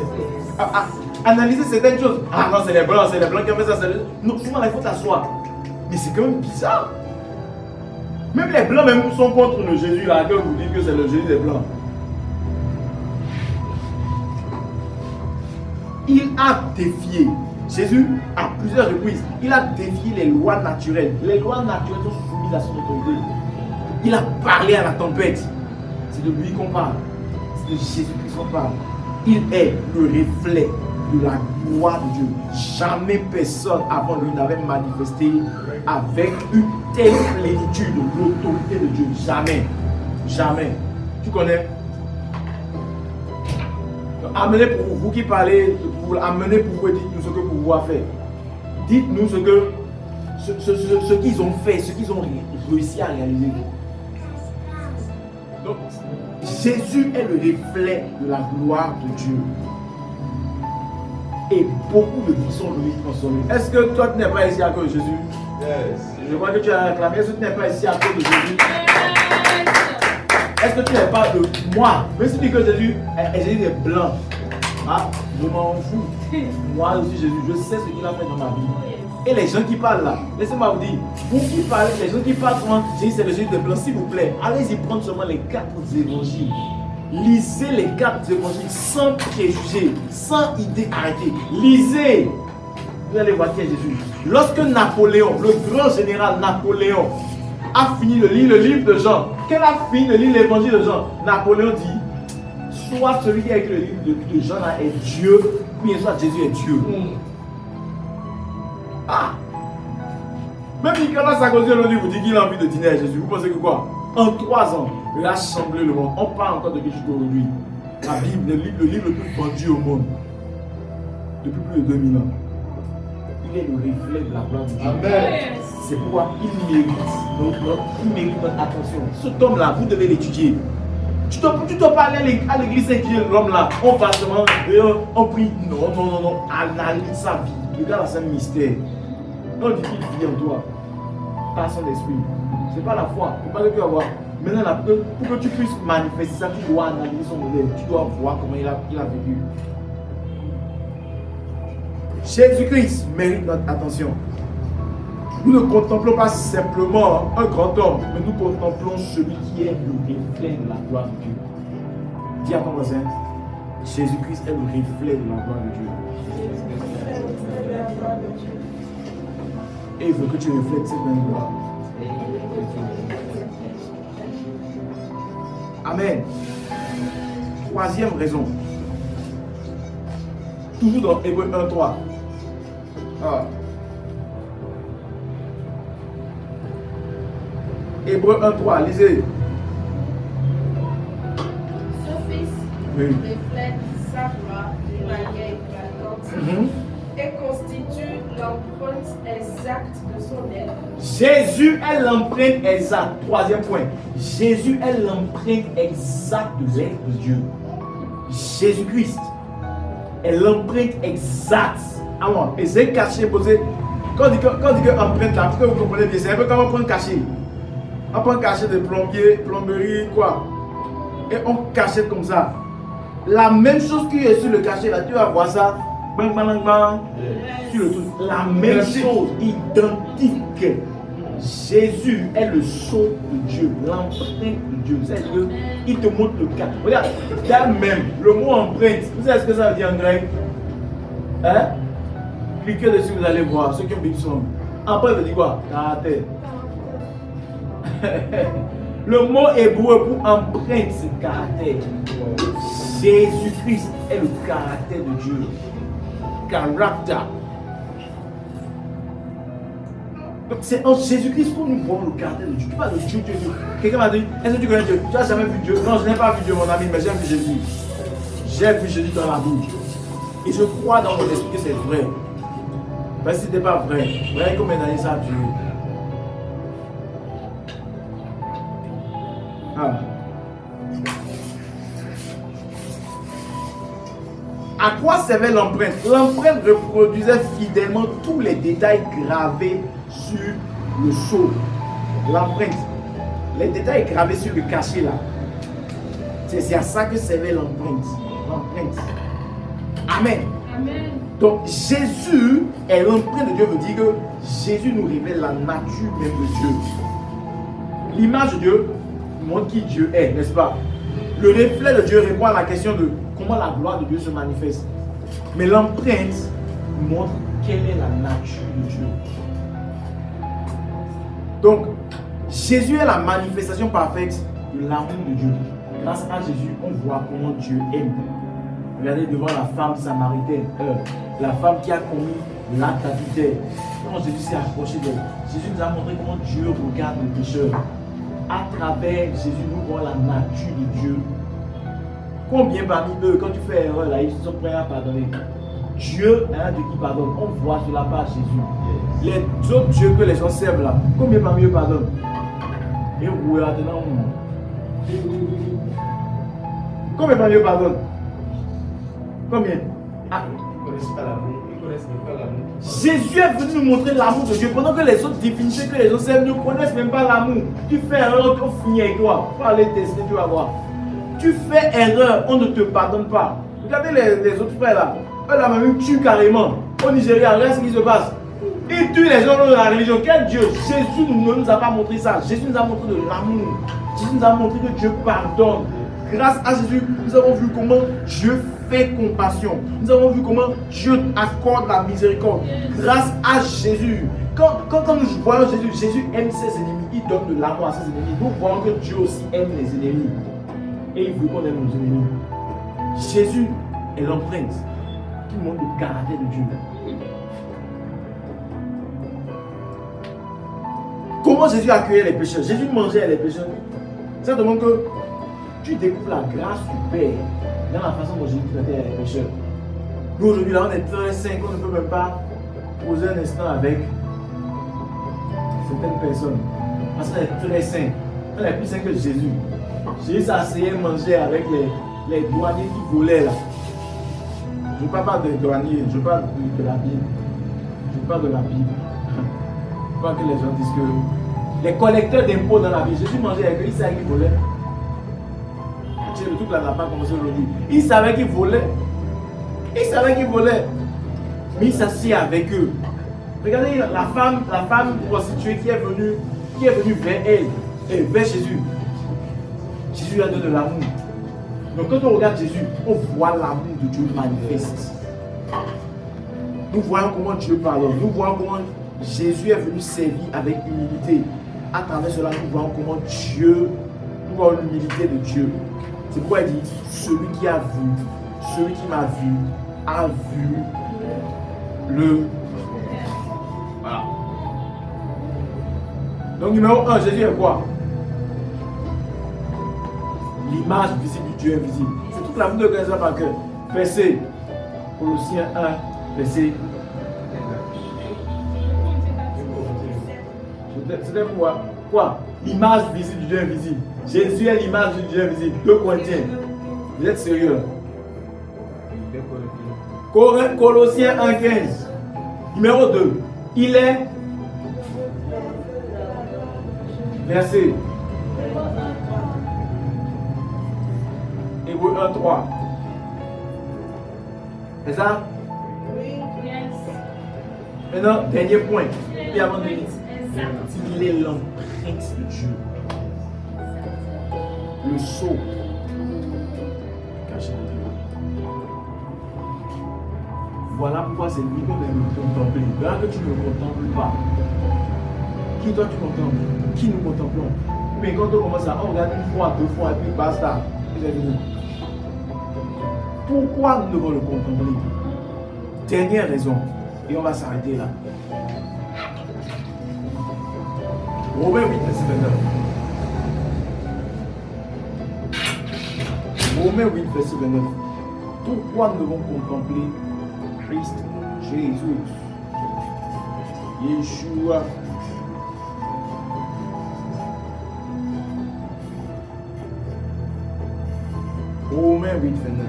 analyser certaines choses. Ah non, c'est les blancs qui ont fait ça. Non, souvent il faut t'asseoir. Mais c'est quand même bizarre. Même les blancs même sont contre le Jésus là, que vous dites que c'est le Jésus des blancs. Il a défié. Jésus, à plusieurs reprises, il a défié les lois naturelles. Les lois naturelles sont soumises à son autorité. Il a parlé à la tempête. C'est de lui qu'on parle. C'est de Jésus-Christ qu'on parle. Il est le reflet de la gloire de Dieu. Jamais personne avant lui n'avait manifesté avec une telle plénitude de l'autorité de Dieu. Jamais. Jamais. Tu connais? Amenez pour vous qui parlez, amenez pour vous et dites-nous ce que vous pouvez faire. Dites-nous ce qu'ils ont fait, ce qu'ils ont réussi à réaliser. Donc, Jésus est le reflet de la gloire de Dieu. Et beaucoup de vie sont lui transformés. Est-ce que toi tu n'es pas ici à cause de Jésus? Yes. Je vois que tu as réclamé. Est-ce que tu n'es pas ici à cause de Jésus? Est-ce que tu n'es pas de moi? Même si tu dis que Jésus est blanc, ah, je m'en fous. Moi aussi Jésus, je sais ce qu'il a fait dans ma vie. Et les gens qui parlent là, laissez-moi vous dire, vous qui parlez, les gens qui parlent souvent, Jésus c'est le Jésus des blancs, s'il vous plaît, allez-y prendre seulement les 4 évangiles. Lisez les 4 évangiles sans préjugés, sans idée arrêtée. Lisez. Vous allez voir qui est Jésus. Lorsque Napoléon, le grand général Napoléon, a fini de lire le livre de Jean, qu'elle a fini de lire l'évangile de Jean, Napoléon dit, soit celui qui a écrit le livre de Jean là est Dieu, ou bien soit Jésus est Dieu. Ah! Même Nicolas Sarkozy aujourd'hui vous dit qu'il a envie de dîner à Jésus. Vous pensez que quoi? En 3 ans, il a chamblé le monde. On parle encore de quelque chose aujourd'hui. La Bible, le livre le plus vendu au monde. Depuis plus de 2000 ans. il est le reflet de la gloire de Dieu. Amen. C'est pourquoi il mérite notre attention. Cet homme-là, vous devez l'étudier. Tu dois pas aller à l'église étudier l'homme-là. On va seulement, on prie. Non. Analyse sa vie. Regarde, c'est un mystère. On dit qu'il vit en toi. Par son esprit. C'est pas la foi. Il ne faut pas que tu vas voir. Maintenant, là, pour que tu puisses manifester ça, tu dois analyser son modèle. Tu dois voir comment il a vécu. Jésus-Christ mérite notre attention. Nous ne contemplons pas simplement un grand homme, mais nous contemplons celui qui est le reflet de la gloire de Dieu. Dis à ton voisin, Jésus-Christ est le reflet de la gloire de Dieu. Et il veut que tu reflètes cette même gloire. Amen. Troisième raison. Toujours dans Hébreux 1:3. Hébreux 1:3, lisez. Ce fils reflète sa gloire d'une manière éclatante et constitue l'empreinte exacte de son être. Jésus est l'empreinte exacte. Troisième point. Jésus est l'empreinte exacte de l'être de Dieu. Jésus-Christ est l'empreinte exacte. Alors, et c'est caché, posé. Quand on dit que empreinte là, parce que vous comprenez bien, c'est un peu comme on prend caché. On prend caché de plomberie, quoi. Et on cachette comme ça. La même chose qui est sur le cachet là, tu vas voir ça. Bang, bang, bang, sur le truc. La même chose, identique. Jésus est le sceau de Dieu, l'empreinte de Dieu. C'est-à-dire qu'il te montre le cas. Regarde, là même, le mot empreinte, vous savez ce que ça veut dire en grec? Hein? Cliquez dessus, vous allez voir. Ceux qui ont vu son. Après, il veut dire quoi? Caractère. Le mot hébreu pour empreinte, c'est caractère. Jésus-Christ est le caractère de Dieu. Caractère. Donc c'est en Jésus-Christ qu'on nous voit le caractère de Dieu. Tu parles de Dieu, Dieu. Quelqu'un m'a dit, est-ce que tu connais Dieu? Tu n'as jamais vu Dieu? Non, je n'ai pas vu Dieu, mon ami, mais j'ai vu Jésus. J'ai vu Jésus dans la bouche. Et je crois dans mon esprit que c'est vrai. Parce que si ce n'était pas vrai, voyez combien d'années ça a duré. À quoi servait l'empreinte? L'empreinte reproduisait fidèlement tous les détails gravés sur le sceau. L'empreinte. Les détails gravés sur le cachet là. C'est à ça que servait l'empreinte. L'empreinte. Amen. Amen. Donc Jésus est l'empreinte de Dieu, veut dire que Jésus nous révèle la nature même de Dieu. L'image de Dieu montre qui Dieu est, n'est-ce pas? Le reflet de Dieu répond à la question de comment la gloire de Dieu se manifeste. Mais l'empreinte montre quelle est la nature de Dieu. Donc, Jésus est la manifestation parfaite de l'amour de Dieu. Grâce à Jésus, on voit comment Dieu aime. Regardez devant la femme samaritaine, la femme qui a commis l'acte adultère. Quand Jésus s'est approché d'elle, Jésus nous a montré comment Dieu regarde le pécheur. À travers Jésus, nous voyons la nature de Dieu. Combien parmi eux, quand tu fais erreur, là, ils sont prêts à pardonner. Dieu est un Dieu qui pardonne. On voit cela par Jésus. Les autres dieux que les gens servent là, combien parmi eux pardonnent? Et vous regardez là, combien parmi eux pardonnent? Combien? Ah. Ils ne connaissent pas l'amour. Ils ne connaissent même pas l'amour. Jésus est venu nous montrer l'amour de Dieu pendant que les autres définitions que les gens servent ne connaissent même pas l'amour. Tu fais erreur, on finit avec toi. Tu vas aller tester, tu vas voir. Tu fais erreur, on ne te pardonne pas. Regardez les autres frères là. Eux là même ils tuent carrément. Au Nigeria, regarde ce qui se passe. Ils tuent les gens de la religion. Quel Dieu? Jésus ne nous a pas montré ça. Jésus nous a montré de l'amour. Jésus nous a montré que Dieu pardonne. Grâce à Jésus, nous avons vu comment Dieu fait compassion. Nous avons vu comment Dieu accorde la miséricorde. Grâce à Jésus. Quand nous voyons Jésus, Jésus aime ses ennemis. Il donne de l'amour à ses ennemis. Nous voyons que Dieu aussi aime les ennemis. Et il veut qu'on aime nos ennemis. Jésus est l'empreinte qui montre le caractère de Dieu. Comment Jésus accueillait les pécheurs? Jésus mangeait les pécheurs. Ça demande que tu découvres la grâce du Père dans la façon dont Jésus traitait les pécheurs. Nous aujourd'hui là on est très saints, on ne peut même pas poser un instant avec certaines personnes. Parce qu'elle est très sainte. Elle est plus sainte que Jésus. Jésus s'asseyait manger avec les douaniers qui volaient là. Je ne parle pas des douaniers, je parle de la Bible. Je parle de la Bible. Pas que les gens disent que les collecteurs d'impôts dans la Bible, Jésus mangeait avec eux, il savait qu'ils volaient. Le truc là n'a pas commencé aujourd'hui. Il savait qu'ils volaient. Il savait qu'ils volaient. Mais il s'assied avec eux. Regardez la femme prostituée qui est venue vers elle, et vers Jésus. Jésus lui a donné de l'amour. Donc quand on regarde Jésus, on voit l'amour de Dieu manifeste. Nous voyons comment Dieu pardonne. Nous voyons comment Jésus est venu servir avec humilité. À travers cela, nous voyons comment Dieu, nous voyons l'humilité de Dieu. C'est pourquoi il dit, celui qui a vu, celui qui m'a vu, a vu le... Voilà. Donc numéro 1, Jésus est quoi? L'image visible du Dieu invisible. C'est toute la vie de Christ par cœur. Verset Colossiens 1, verset... C'était quoi? L'image visible du Dieu invisible. Jésus est l'image du Dieu invisible. 2 Corinthiens. Vous êtes sérieux? Colossiens 1,15. Numéro 2. Il est. Verset. Hébreux 1,3. C'est ça? Oui, yes. Maintenant, dernier point. Puis avant de dire, il est l'empreinte de Dieu. Le sceau caché de Dieu. Voilà pourquoi c'est lui qu'on aime contempler. Là que tu ne contemples pas. Qui toi tu contemples? Qui nous contemplons? Mais quand on commence à regarder une fois, 2 fois, et puis basta. Pourquoi nous devons le contempler? Dernière raison. Et on va s'arrêter là. Romains 8, verset 29. Romains 8, verset 29. Pourquoi nous devons contempler Christ Jésus? Yeshua. Romains 8, 29.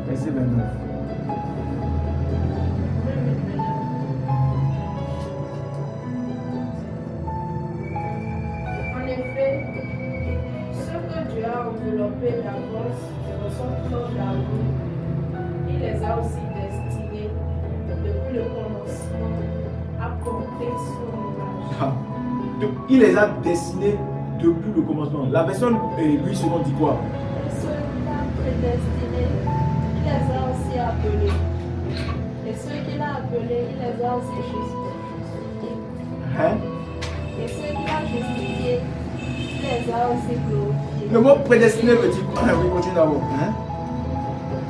Verset 29. En effet, ce que Dieu a enveloppé d'avance dans son plan d'amour, il les a aussi destinés depuis le commencement à porter son image. Il les a destinés depuis le commencement. La version Louis II dit quoi? Ceux qu'il a prédestinés, il les a aussi appelés. Et ceux qu'il a appelés, il les a aussi justifiés. Hein? Et ceux qu'il a justifiés, il les a aussi glorifiés. Le mot prédestiné veut dire quoi? Oui, continue d'abord. Hein?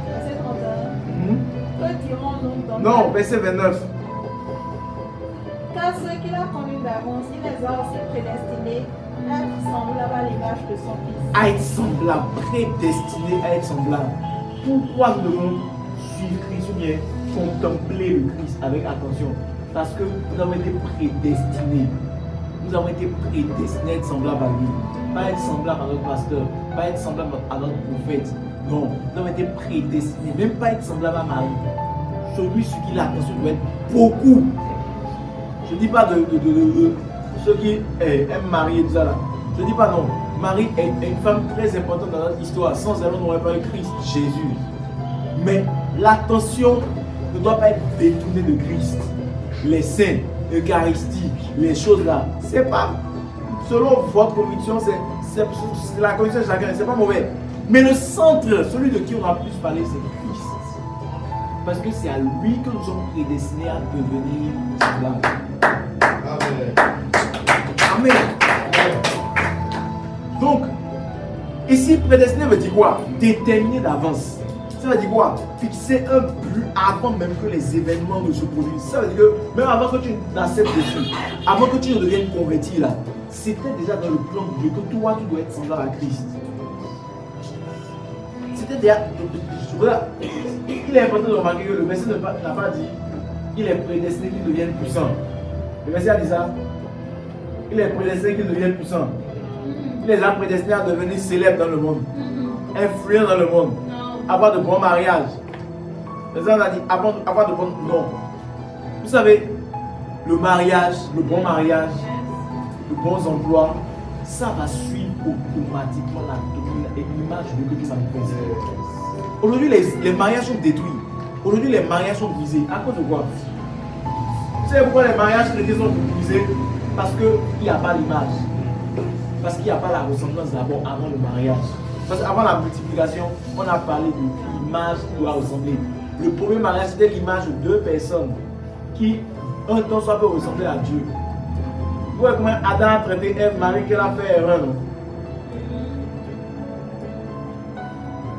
Verset 31. Que dirons-nous dans Non, verset 29. Car ceux qu'il a connus d'avance, il les a aussi prédestinés à être semblables à l'image de son Fils. À être semblable, prédestiné à être semblable. Pourquoi nous devons suivre Christ ou bien contempler le Christ avec attention? Parce que nous avons été prédestinés. Nous avons été prédestinés à être semblables à lui. Pas être semblable à notre pasteur, pas être semblable à notre prophète. Non, nous avons été prédestinés. Même pas être semblable à Marie. Celui sur qui l'attention doit être beaucoup. Je ne dis pas de ceux qui aiment Marie et tout ça là. Je ne dis pas non. Marie est une femme très importante dans notre histoire. Sans elle, on n'aurait pas eu Christ, Jésus. Mais l'attention ne doit pas être détournée de Christ. Les saints, l'Eucharistie, les choses là, c'est pas selon votre conviction, c'est la conviction de chacun, c'est pas mauvais. Mais le centre, celui de qui on a plus parlé, c'est Christ. Parce que c'est à lui que nous sommes prédestinés à devenir semblables. Amen. Donc, ici, prédestiné veut dire quoi? Déterminé d'avance. Ça veut dire quoi? Fixer un but avant même que les événements ne se produisent. Ça veut dire que même avant que tu n'acceptes Jésus, avant que tu ne deviennes converti là, c'était déjà dans le plan de Dieu que toi tu dois être semblable à Christ. C'était déjà. Il est important de remarquer que le verset n'a pas dit il est prédestiné qu'il devienne puissant. Le verset a dit ça. Il est prédestiné qu'il devienne puissant. Il les a prédestinés à devenir célèbres dans le monde, influents dans le monde, avoir de bons mariages. Le verset a dit avoir de bons. Non. Vous savez, le mariage, le bon mariage, de bons emplois, ça va suivre automatiquement l'image de Dieu qui manifeste. Aujourd'hui, les mariages sont détruits. Aujourd'hui, les mariages sont brisés. À cause de quoi? Vous savez pourquoi les mariages chrétiens sont brisés? Parce qu'il n'y a pas l'image. Parce qu'il n'y a pas la ressemblance d'abord avant le mariage. Parce qu'avant la multiplication, on a parlé de l'image qui doit ressembler. Le premier mariage, c'était l'image de deux personnes qui, un temps soit, peuvent ressembler à Dieu. Vous voyez comment Adam a traité Ève, Marie, qu'elle a fait erreur, non?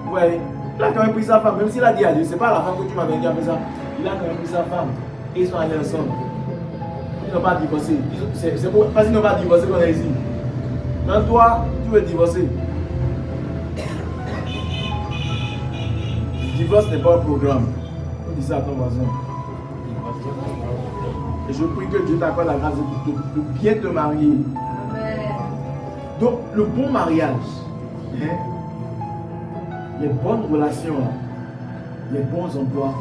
Vous voyez? Il a quand même pris sa femme, même s'il a dit à Dieu, c'est pas la femme que tu m'as dit à faire ça. Il a quand même pris sa femme et ils sont allés ensemble. Ils n'ont pas divorcé. C'est parce qu'ils n'ont pas divorcé qu'on est ici. Mais toi, tu veux divorcer. Divorce n'est pas un programme. On dit ça à ton voisin. Et je prie que Dieu t'accorde la grâce de bien te marier. Amen. Donc, le bon mariage, hein, les bonnes relations, les bons emplois,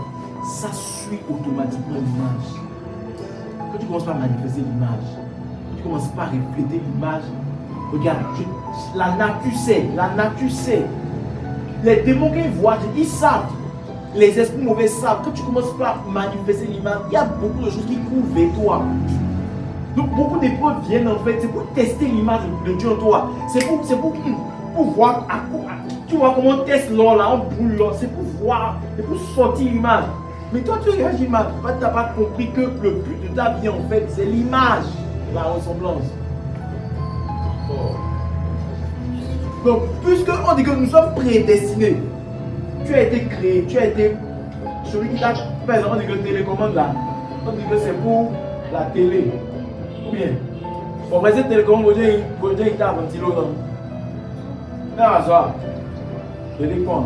ça suit automatiquement l'image. Quand tu commences par manifester l'image, tu commences par refléter l'image, regarde, la nature sait. Les démons qu'ils voient, ils savent. Les esprits mauvais savent. Quand tu commences par manifester l'image, il y a beaucoup de choses qui courent vers toi. Donc beaucoup d'épreuves viennent en fait, c'est pour tester l'image de Dieu en toi. C'est pour voir, tu vois comment on teste l'or là, on brûle l'or, c'est pour voir, c'est pour sortir l'image. Mais toi tu regardes l'image, tu n'as pas compris que le but de ta vie en fait, c'est l'image, la ressemblance. Donc, puisqu'on dit que nous sommes prédestinés, tu as été créé, tu as été. Celui qui t'a. Par exemple, on dit que le télécommande là, on dit que c'est pour la télé. Ou bien, on va essayer de télécommande, il t'a un petit lot. Là, ça, je réponds.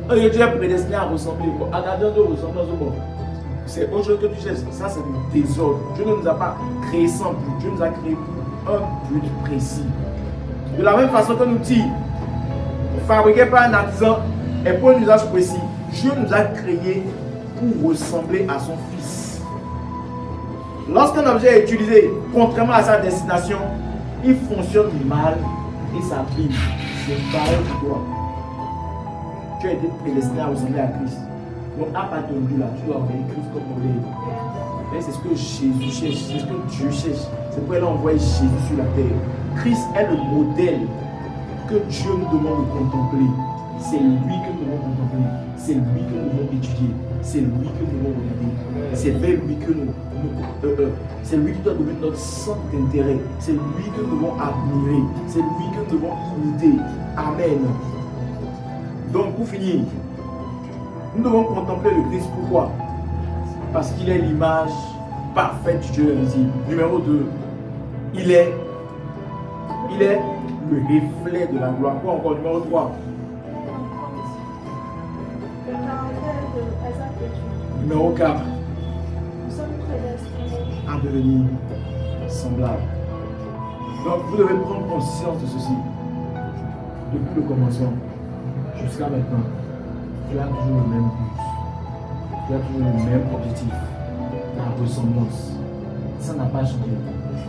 On dit que tu es prédestiné à ressembler. En gardant de ressemblance au bon. C'est autre chose que tu cherches. Ça, c'est du désordre. Dieu ne nous a pas créé sans but. Dieu nous a créé pour un but précis. De la même façon que nous disons, fabriqué par un artisan et pour un usage précis, Dieu nous a créés pour ressembler à son Fils. Lorsqu'un objet est utilisé contrairement à sa destination, il fonctionne mal et s'abîme. C'est pareil pour toi. Tu as été prédestiné à ressembler à Christ. Donc à partir de là, tu dois envoyer Christ comme modèle. Et c'est ce que Jésus cherche, c'est ce que Dieu cherche. C'est pourquoi il a envoyé Jésus sur la terre. Christ est le modèle que Dieu nous demande de contempler. C'est lui que nous devons contempler. C'est lui que nous devons étudier. C'est lui que nous devons regarder. C'est vers lui que c'est lui qui doit devenir notre centre d'intérêt. C'est lui que nous devons admirer. C'est lui que nous devons imiter. Amen. Donc pour finir, nous devons contempler le Christ. Pourquoi? Parce qu'il est l'image parfaite du Dieu invisible. Numéro 2, il est le reflet de la gloire. Quoi encore? Numéro 3. Le caractère de Isaac. Numéro 4. Nous sommes prédestinés À devenir semblable. Donc vous devez prendre conscience de ceci. Depuis le commencement jusqu'à maintenant, tu as toujours le même but. Tu as toujours le même objectif. La ressemblance. Ça n'a pas changé.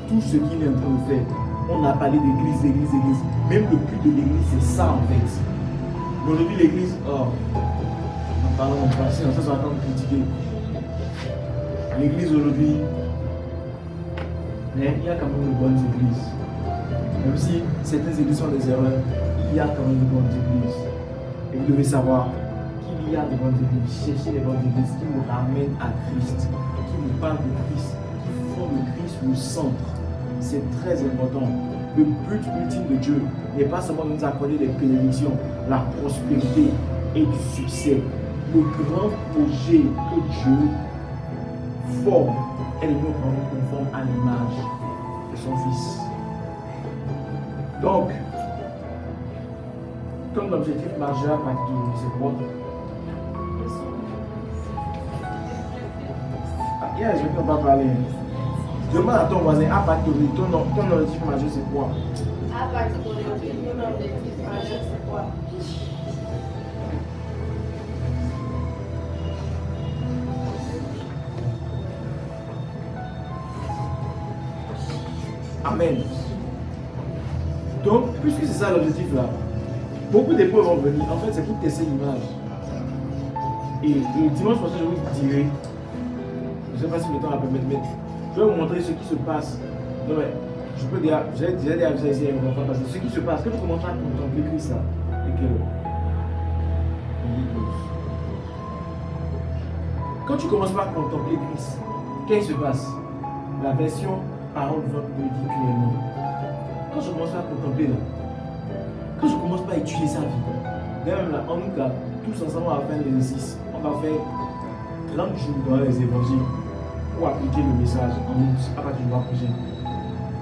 Tout ce qu'il est en train de faire, on a parlé d'église. Même le but de l'église, c'est ça en fait. Aujourd'hui, l'église, en parlant en passé, on s'est en train de critiquer. L'église aujourd'hui, mais il y a quand même de bonnes églises. Même si certaines églises sont des erreurs, il y a quand même de bonnes églises. Et vous devez savoir qu'il y a de bonnes églises. Cherchez les bonnes églises qui nous ramènent à Christ, qui nous parlent de Christ, qui font de Christ le centre. C'est très important. Le but ultime de Dieu n'est pas seulement de nous accorder des bénédictions, la prospérité, et du succès. Le grand projet que Dieu forme est de nous rendre conformes à l'image de son Fils. Donc, comme l'objectif majeur à Dieu, c'est quoi? Hier, je ne peux pas parler. Demande à ton voisin, à partir de ton objectif majeur, c'est quoi? À partir de ton objectif majeur, c'est quoi? Amen. Donc, puisque c'est ça l'objectif là, beaucoup d'épreuves vont venir. En fait, c'est pour tester l'image. Et le dimanche prochain, je vous dirai, je ne sais pas si le temps va permettre, mais je vais vous montrer ce qui se passe. Non, mais je peux dire, j'ai déjà avisé ici à mon enfant, parce que ce qui se passe, quand tu commences à contempler Christ là, et que quand tu commences pas à contempler Christ, qu'est-ce qui se passe? La version parole de votre me dit clairement. Quand je commence pas à contempler là, quand je commence pas à étudier sa vie, même là, en nous là, tous ensemble on va faire l'exercice, on va faire 30 jours dans les évangiles pour appliquer le message en nous à partir du mois prochain.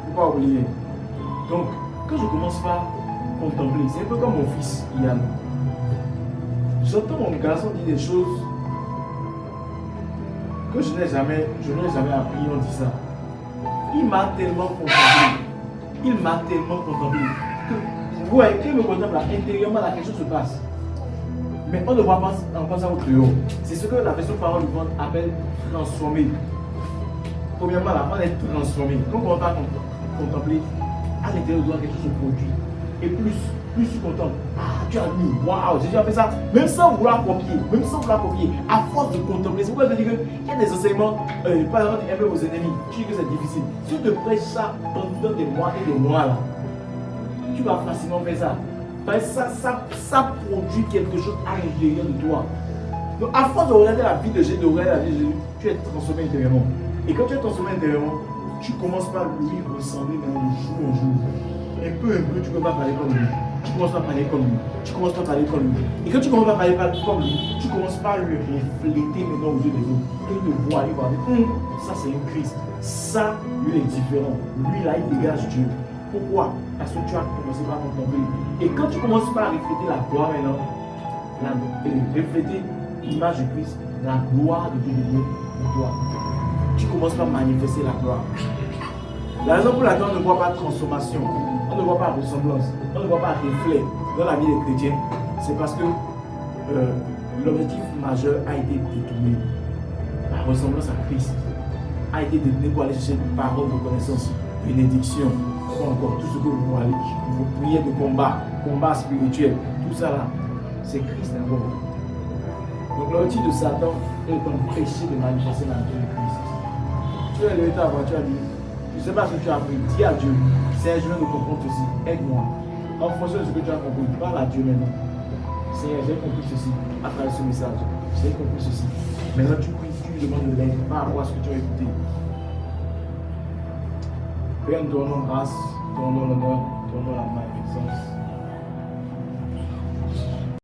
Faut pas oublier. Donc, quand je commence pas à contempler, c'est un peu comme mon fils Yann. J'entends mon garçon dire des choses que je n'ai jamais appris, on dit ça. Il m'a tellement contemplé. Il m'a tellement contemplé. Que, ouais, quand il me contemple là, intérieurement, là, quelque chose se passe. Mais on ne voit pas encore ça au dehors. C'est ce que la version parole du monde appelle transformer. Premièrement, là, on est transformé. Quand on va contempler, à l'intérieur de toi, quelque chose se produit. Et plus tu contemples, tu as mis, waouh, Jésus a fait ça, même sans vouloir copier, à force de contempler. C'est pourquoi je te dis qu'il y a des enseignements, par exemple, aimer vos ennemis, tu dis que c'est difficile. Si tu te prêches ça pendant des mois et des mois, là, tu vas facilement faire ça. Parce que ça produit quelque chose à l'intérieur de toi. Donc, à force de regarder la vie de Jésus, tu es transformé intérieurement. Et quand tu es transformé intérieurement, tu commences par lui ressembler de jour en jour. Et peu à peu, tu ne peux pas parler comme lui. Tu commences pas à parler comme lui. Et quand tu commences pas à parler comme lui, tu commences pas à lui refléter maintenant aux yeux des autres. Et il te voit, il va dire, ça c'est un Christ. Ça, lui, il est différent. Lui, là, il dégage Dieu. Pourquoi? Parce que tu as commencé par contempler. Et quand tu commences pas à refléter la gloire maintenant, refléter l'image de Christ, la gloire de Dieu devient en toi. Tu commences pas à manifester la gloire. La raison pour laquelle on ne voit pas de transformation, on ne voit pas de ressemblance, on ne voit pas de reflet dans la vie des chrétiens, c'est parce que l'objectif majeur a été détourné. La ressemblance à Christ a été détournée pour aller chercher une parole de connaissance, bénédiction, ou encore tout ce que vous allez, vos prières de combat spirituel, tout ça là, c'est Christ d'abord. Donc l'objectif de Satan est d'empêcher de manifester la vie de Christ. Tu as levé ta voix, tu as dit, je ne sais pas ce que tu as appris, dis à Dieu, Seigneur, je viens de comprendre ceci, aide-moi. En fonction de ce que tu as compris, parle à Dieu maintenant. Seigneur, j'ai compris ceci à travers ce message. J'ai compris ceci. Maintenant, tu pries, tu lui demandes de l'aide par rapport à ce que tu as écouté. Père, nous te rendons grâce, te rendons l'honneur, te rendons la magnificence.